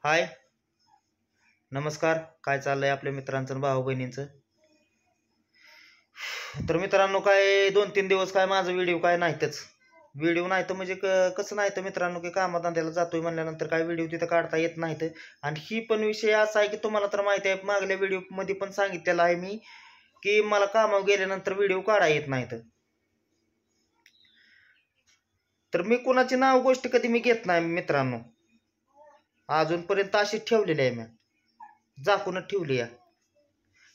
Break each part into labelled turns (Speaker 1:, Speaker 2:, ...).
Speaker 1: हाय, नमस्कार. काय चाललंय आपल्या मित्रांचं आणि भाऊ बहिणींचं? तर मित्रांनो, काय 2-3 दिवस काय माझा व्हिडिओ काय नाहीतच. व्हिडिओ नाही तर म्हणजे कसं नाही तर मित्रांनो, की कामाधंद्याला जातोय म्हणल्यानंतर काय व्हिडिओ तिथं काढता येत नाहीत. आणि ही पण विषय असा आहे की तुम्हाला तर माहिती आहे, मागल्या व्हिडिओ मध्ये पण सांगितलेलं आहे मी की मला कामावर गेल्यानंतर व्हिडिओ काढा येत नाहीत. तर मी कोणाची नाव गोष्ट कधी मी घेत नाही मित्रांनो. अजूनपर्यंत अशी ठेवलेली आहे मी, झाकूनच ठेवली आहे.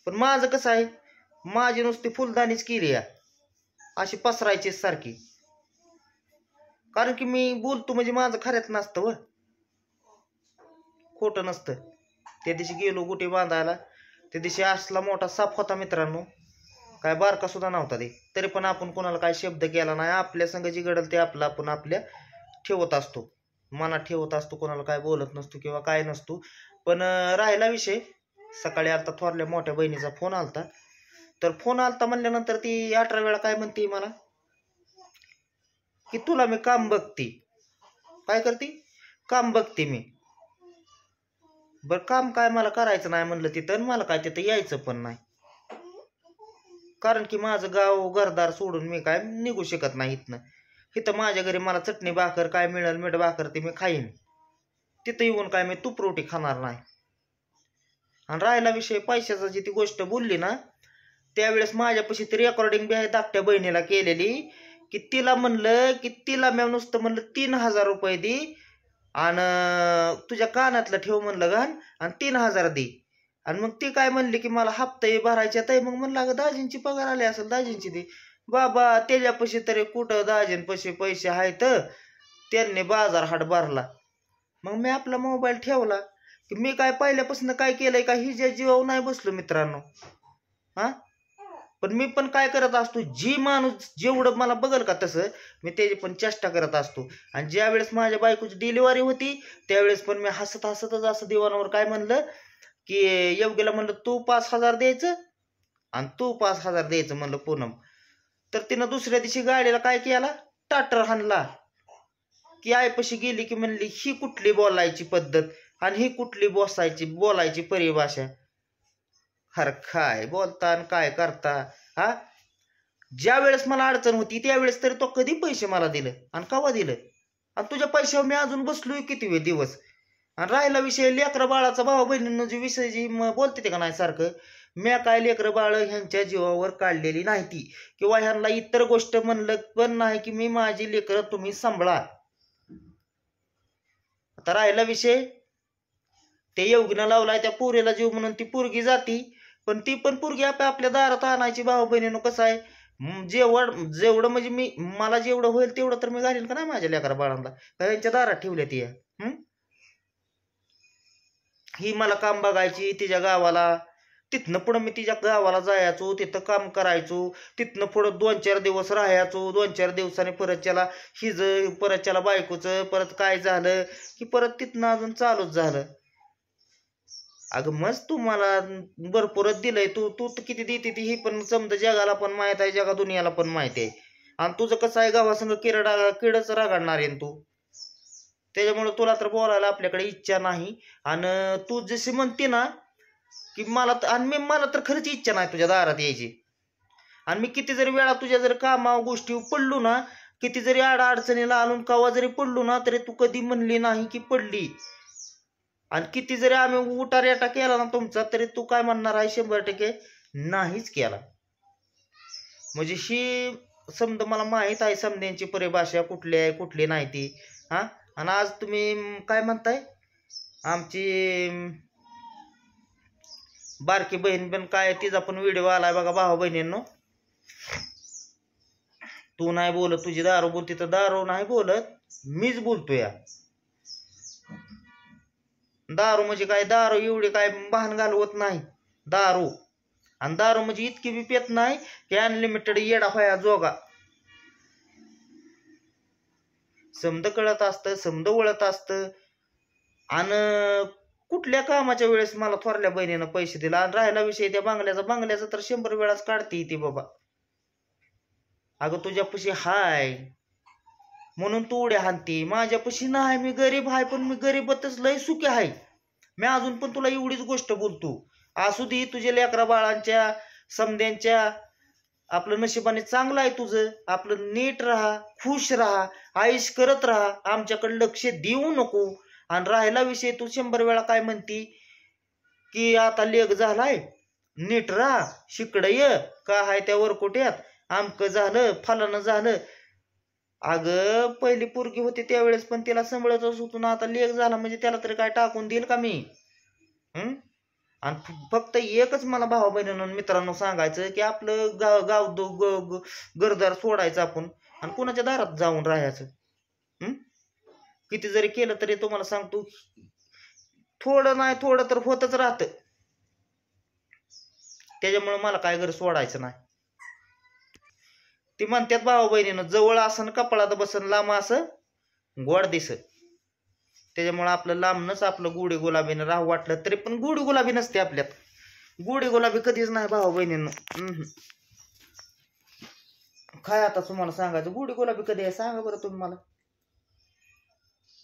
Speaker 1: पण माझं कसं आहे, माझी नुसती फुलदाणीच केली आहे अशी पसरायची सारखी. कारण की मी बोलतो म्हणजे माझं खऱ्यात नसतं व खोटं नसतं. त्या दिवशी गेलो गुटी बांधायला, त्या दिवशी असला मोठा साप होता मित्रांनो, काय बारका सुद्धा नव्हता ते. तरी पण आपण कोणाला काय शब्द केला नाही. आपल्या संग जी घडल ते आपलं आपण आपल्या ठेवत असतो, मनात ठेवत असतो, कोणाला काय बोलत नसतो किंवा काय नसतो. पण राहिला विषय, सकाळी आलता थोरल्या मोठ्या बहिणीचा फोन आलता. तर फोन आलता म्हणल्यानंतर ती 18 वेळा काय म्हणते मला की तुला मी काम बघते. काय करते? काम बघते मी. बर, काम काय मला करायचं नाही म्हणलं तिथं, मला काय तिथं यायचं पण नाही. कारण की माझं गाव घरदार सोडून मी काय निघू शकत नाही इथनं. इथं माझ्या घरी मला चटणी भाकर काय मिळेल, मीठ भाकर ते मी खाईन. तिथं येऊन काय मी तूप रोटी खाणार नाही. आणि राहिला विषय पैशाचा, जी ती गोष्ट बोलली ना, त्यावेळेस माझ्यापाशी तरी रेकॉर्डिंग बी आहे धाकट्या बहिणीला केलेली, की तिला म्हणलं की तिला मी नुसतं म्हणलं 3000 रुपये दे आणि तुझ्या कानातलं ठेव म्हणलं घाण, आणि 3000 दे. आणि मग ती काय म्हणली की मला हप्ते भरायचे आहे. मग म्हणलं अगं दाजींची पगार आली असेल, दाजींची दे. बाबा त्याच्यापाशी तरी कुठं दाजींपाशी पैसे आहेत, त्यांनी बाजार हाट भरला. मग मी आपला मोबाईल ठेवला. की मी काय पहिल्यापासून काय केलंय का हिच्या जीवावर नाही बसलो मित्रांनो. हा, पण मी पण काय करत असतो, जी माणूस जेवढं मला बघल का तसं मी त्याची पण चेष्टा करत असतो. आणि ज्या वेळेस माझ्या बायकोची डिलिव्हरी होती त्यावेळेस पण मी हसत हसतच असं दिवाणावर काय म्हणलं की योग्यला म्हणलं तू 5000 द्यायचं आणि तू 5000 द्यायचं म्हणलं पूनम. तर तिनं दुसऱ्या दिवशी गाडीला काय केला, टाटर हाणला. की आईपाशी गेली की म्हणली ही कुठली बोलायची पद्धत आणि ही कुठली बोलायची परिभाषा. अरे काय बोलता आणि काय करता. हा, ज्या वेळेस मला अडचण होती त्यावेळेस तरी तो कधी पैसे मला दिलं आणि कवा दिलं? आणि तुझ्या पैशावर मी अजून बसलोय किती वेळ दिवस. आणि राहिला विषय लेकरं बाळाचा, भावा बहिणींना जे विषय जी बोलते ते का नाही सारखं, मी काय लेकरं बाळ ह्यांच्या जीवावर काढलेली नाही ती, किंवा ह्यांना इतर गोष्ट म्हणलं पण नाही की मी माझी लेकरं तुम्ही सांभाळा. आता राहिला विषय, ते योगीनं लावलाय त्या पोरीला जीव म्हणून ती पोरगी जाती. पण ती पण पोरगी आपल्या दारात आणायची. भाऊ बहिणीनं कसं आहे, जेवढं म्हणजे मला जेवढं होईल तेवढं तर मी घालीन का नाही माझ्या लेकरा बाळांना, त्यांच्या दारात ठेवल्या ती. ही मला काम बघायची तिच्या गावाला. तिथनं पुढं मी तिच्या गावाला जायचो, तिथं काम करायचो. तिथनं पुढं 2-4 दिवस राहायचो. 2-4 दिवसांनी परतच्याला परतच्याला बायकोचं परत काय झालं की परत तिथनं अजून चालूच झालं. अगं मस्त तू मला भरपूरच दिलंय. तू तू किती देते ती ही पण समजा जगाला पण माहित आहे, जगा दुनियाला पण माहिती आहे. आणि तुझं कसं आहे, गावासंग किडच रागाडणार आहे तू. त्याच्यामुळे तुला तर बोलायला आपल्याकडे इच्छा नाही. आणि तू जशी म्हणते ना की मला तर खरंच इच्छा नाही तुझ्या दारात यायची. आणि मी किती जरी वेळा तुझ्या जर कामा गोष्टी पडलो ना, किती जरी अडचणीला आणून कवा जरी पडलो ना, तरी तू कधी म्हणली नाही की पडली. आणि किती जरी आम्ही उठारेटा केला ना तुमचा, तरी तू काय म्हणणार आहे, 100% नाहीच केला. म्हणजे ही समजा मला माहित आहे समध्यांची परिभाषा कुठली आहे कुठली नाही ती. हा, आणि आज तुम्ही काय म्हणताय, आमची बारकी बहीण पण काय, तिचा पण व्हिडिओ आलाय बघा भाऊ बहिणींनो. तू नाही बोलत, तुझी दारू बोलती, तर दारू नाही बोलत, मीच बोलतोय. दारू म्हणजे काय, दारू एवढी काय भान घालवत नाही दारू. आणि दारू म्हणजे इतकी बी पेत नाही की अनलिमिटेड येडा व्हाया जोगा. समद कळत असतं, समद ओळत असतं. आणि कुठल्या कामाच्या वेळेस मला थोरल्या बहिणीनं पैसे दिला. आणि राहिला विषय त्या बंगल्याचा तर 100 वेळाच काढते ती बाबा. अगं तुझ्यापाशी हाय म्हणून तू उड्या हाणती, माझ्यापाशी नाही, मी गरीब आहे, पण मी गरीबातच लय सुखी आहे. मी अजून पण तुला एवढीच गोष्ट बोलतो, असू दे तुझ्या लेकरा बाळांच्या समध्यांच्या, आपलं नशिबाने चांगलं आहे तुझं, आपलं नीट राहा, खुश राहा, आयुष करत राहा, आमच्याकडे लक्ष देऊ नको. आणि राहिला विषय, तू 100 वेळा काय म्हणती की आता लेग झालाय, नीट राहा, शिकडं ये का हाय त्या वरकोट्यात, आमकं झालं फलानं झालं. अगं पहिली पोरगी होती त्यावेळेस पण तिला सांभाळतच होतो ना, आता लेग झाला म्हणजे त्याला तरी काय टाकून देईल का मी? आणि फक्त एकच मला भावा बहिणींनो मित्रांनो सांगायचं की आपलं गाव घरदार सोडायचं आपण आणि कोणाच्या दारात जाऊन राहायचं. किती जरी केलं तरी तुम्हाला सांगतो, थोडं नाही थोडं तर होतच राहतं. त्याच्यामुळे मला काय घर सोडायचं नाही. ती म्हणतात भावा बहिणीनं, जवळ असं कपाळात बसन, लांब असं गोड दिस. त्याच्यामुळे आपलं लांबनच आपलं गुढी गुलाबीनं राहू वाटलं तरी पण गुढी गुलाबी नसते आपल्यात. गुढी गुलाबी कधीच नाही भावा बहिणीनं. काय आता तुम्हाला सांगायचं, गुढी गुलाबी कधी आहे सांगा बरं तुम्ही मला.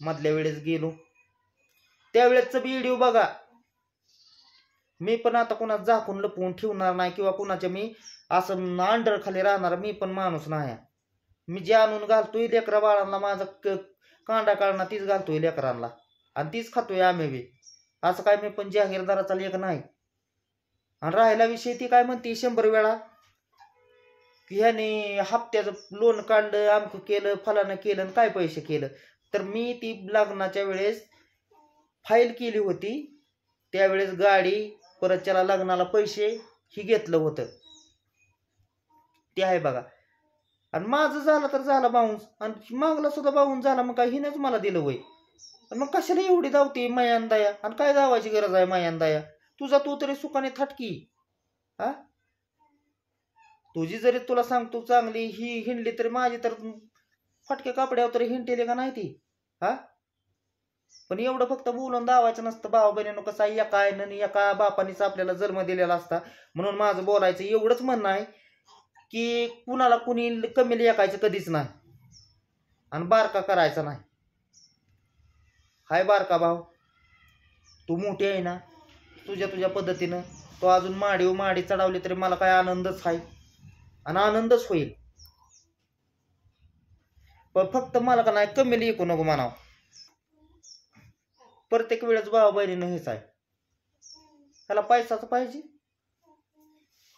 Speaker 1: मधल्या वेळेस गेलो त्यावेळेसच व्हिडिओ बघा. मी पण आता कुणाच झाकून लपवून ठेवणार नाही किंवा कुणाच्या मी असं अंडर खाली राहणार मी पण माणूस नाही. मी जे आणून घालतोय लेकरा बाळांना, माझा कांदा काढणार तीच घालतोय लेकरांना आणि तीच खातोय आम्ही बी. असं काय मी पण जाहीरदाराचा लेख नाही. आणि राहिला विषय, ती काय म्हणते 100 वेळा की ह्याने हप्त्याचं लोन काढलं, आमकं केलं, फलानं केलं, काय पैसे केलं. तर मी ती लग्नाच्या वेळेस फाईल केली होती, त्यावेळेस गाडी परत त्याला लग्नाला पैसे ही घेतलं होतं, ते आहे बघा. आणि माझं झालं तर झालं बाउन्स, आणि मागला सुद्धा बाउन्स झाला, मग काय हिनेच मला दिलं वय. मग कशाला एवढी धावते मायान दया, आणि काय धावायची गरज आहे मायान दया? तुझा तू तरी सुखाने थाटकी. हा, तुझी जरी तुला सांगतो चांगली ही हिंडली तरी माझी तर फटक्या कापड्यावर तरी हिंडतेली का नाही ती. हा, पण एवढं फक्त बोलून दावायचं नसतं भावा बहिणीनं. कसं आहे, एका आईनं एका बापानीच आपल्याला जन्म दिलेला असता. म्हणून माझं बोलायचं एवढंच म्हणणं आहे की कुणाला कुणी कमी लेखायचं कधीच नाही आणि बारका करायचा नाही. हाय बारका भाव, तू मोठी आहे ना, तुझ्या पद्धतीनं तो अजून माडी चढवली तरी मला काय आनंदच आहे आणि आनंदच होईल. पण फक्त मला का नाही कमी लेखू नको म्हणावं. प्रत्येक वेळेस भावा बहिणीनं हेच आहे, ह्याला पैसाच पाहिजे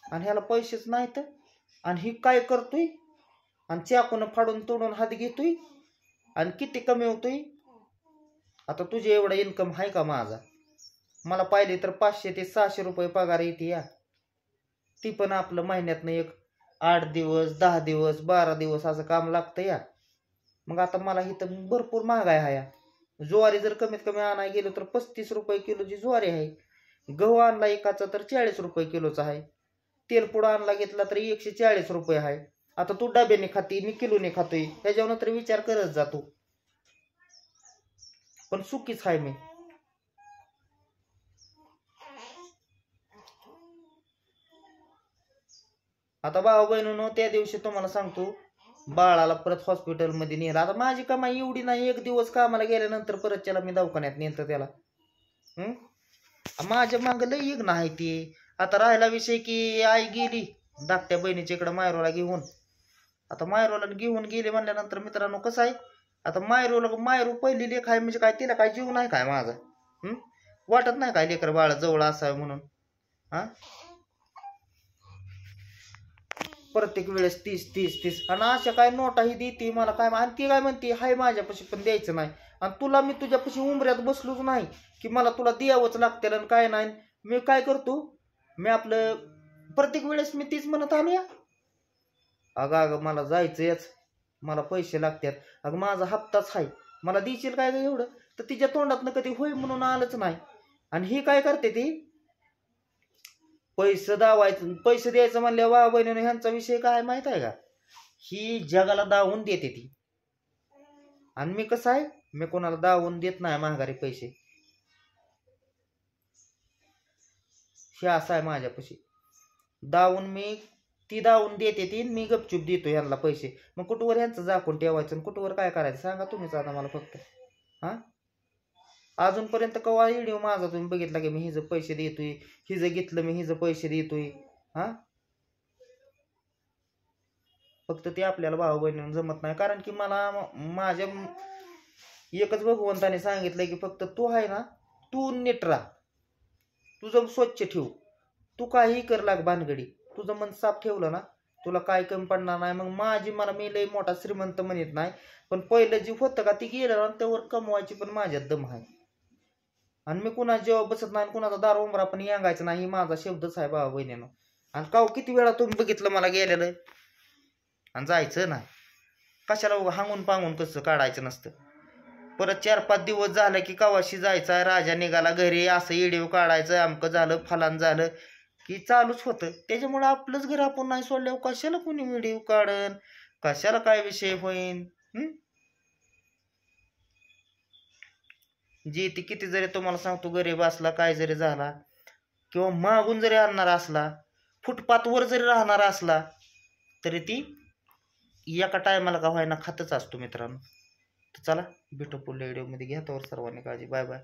Speaker 1: आणि ह्याला पैसेच नाहीत, आणि ही काय करतोय आणि चाकून फाडून तोडून हात घेतोय आणि किती कमी होतोय. आता तुझे एवढा इन्कम आहे का माझा? मला पाहिजे तर 500 ते 600 रुपये पगार येते या, ती पण आपलं महिन्यातनं एक 8 दिवस 10 दिवस 12 दिवस असं काम लागतं या. मग आता मला इथं भरपूर महागाई आहे. ज्वारी जर कमीत कमी आणायला गेलो तर 35 रुपये किलोची ज्वारी आहे. गहू आणला एकाचा तर 40 रुपये किलोचा आहे. तेलपुडा आणला घेतला तरी 140 रुपये आहे. आता तू डब्याने खाती, मी किलोने खातोय, ह्याच्यावर तरी विचार करत जातो. पण सुखीच आहे मी. आता भाऊ बहिणीनो, त्या दिवशी तुम्हाला सांगतो, बाळाला परत हॉस्पिटलमध्ये नेलं. आता माझी कमाई एवढी नाही, 1 दिवस कामाला गेल्यानंतर परत त्याला मी दवाखान्यात नेलं त्याला. माझ्या मागं लई एक नाही ती. आता राहिला विषय की आई गेली धाकट्या बहिणीच्या इकडं मायरोला घेऊन. आता मायरोला घेऊन गेली म्हणल्यानंतर मित्रांनो कसं आहे, आता मायरू पहिली लेख आहे म्हणजे काय, तिला काय जीव नाही काय माझा? वाटत नाही काय लेकर बाळ जवळ असावं म्हणून? हा, प्रत्येक वेळेस 30 आणि अशा काय नोटाही देते मला काय, आणि ती काय म्हणते हाय माझ्यापाशी पण द्यायचं नाही, आणि तुला मी तुझ्यापाशी उमऱ्यात बसलोच नाही की मला तुला द्यावंच लागतं आणि काय नाही. मी काय करतो, मी आपलं प्रत्येक वेळेस मी तीच म्हणत आलो या, अगं मला जायचंच, मला पैसे लागतात, अगं माझा हप्ताच आहे, मला देशील काय ग एवढं? तर तिच्या तोंडातनं कधी होय म्हणून आलंच नाही. आणि ही काय करते, ती पैसे पैसे द्यायचं म्हणल्या वा बहिणीने ह्यांचा विषय काय माहित आहे का, ही जगाला दावून देते ती. आणि मी कसं आहे, मी कोणाला दावून देत नाही महागारी पैसे. हे असं आहे माझ्यापाशी, दावून ती दावून देते ती, मी गपचूप देतो ह्यांना पैसे. मग कुठवर ह्यांचं झाकून ठेवायचं आणि कुठवर काय करायचं सांगा तुम्हीच आता मला फक्त. हा, अजूनपर्यंत कवा व्हिडिओ माझा तुम्ही बघितला की मी हिचं पैसे देतोय, हिचं घेतलं मी हिचं पैसे देतोय? हा, फक्त ते आपल्याला भाऊ बहिणीनं जमत नाही. कारण की मला माझ्या एकच भगवंताने सांगितलंय की फक्त तू आहे ना, तू नीट राहा, तुझं स्वच्छ ठेव, तू काही कर लाग भानगडी, तुझं मन साफ ठेवलं ना तुला काय कमी पडणार नाही. मग माझी मला मी लय मोठा श्रीमंत म्हणत नाही, पण पहिलं जी होतं का ती गेलं ना त्यावर कमवायची पण माझ्यात दम आहे. आणि मी कुणा जेव्हा बसत नाही, कुणाचा दार उमरा पण यांगायचं नाही, माझा शब्दच आहे भावा बहिणीनं. आणि का किती वेळा तुम्ही बघितलं मला गेलेलं आणि जायचं नाही. कशाला हांगून पांगून कसं काढायचं नसतं. परत 4-5 दिवस झालं की कवाशी जायचा, राजा निघाला घरी, असं व्हिडिओ काढायचं, अमकं झालं फलान झालं की चालूच होतं. त्याच्यामुळे आपलंच घर आपण नाही सोडल्यावर कशाला कोणी व्हिडिओ काढन, कशाला काय विषय होईन. जी ती किती जरी तुम्हाला सांगतो गरीब असला, काय जरी झाला किंवा मागून जरी आणणार असला, फुटपाथवर जरी राहणार असला, तरी ती एका टायमाला का व्हायना खातच असतो मित्रांनो. तर चला भेटू पुढल्या व्हिडिओमध्ये. घ्या तर सर्वांनी काळजी. Bye bye.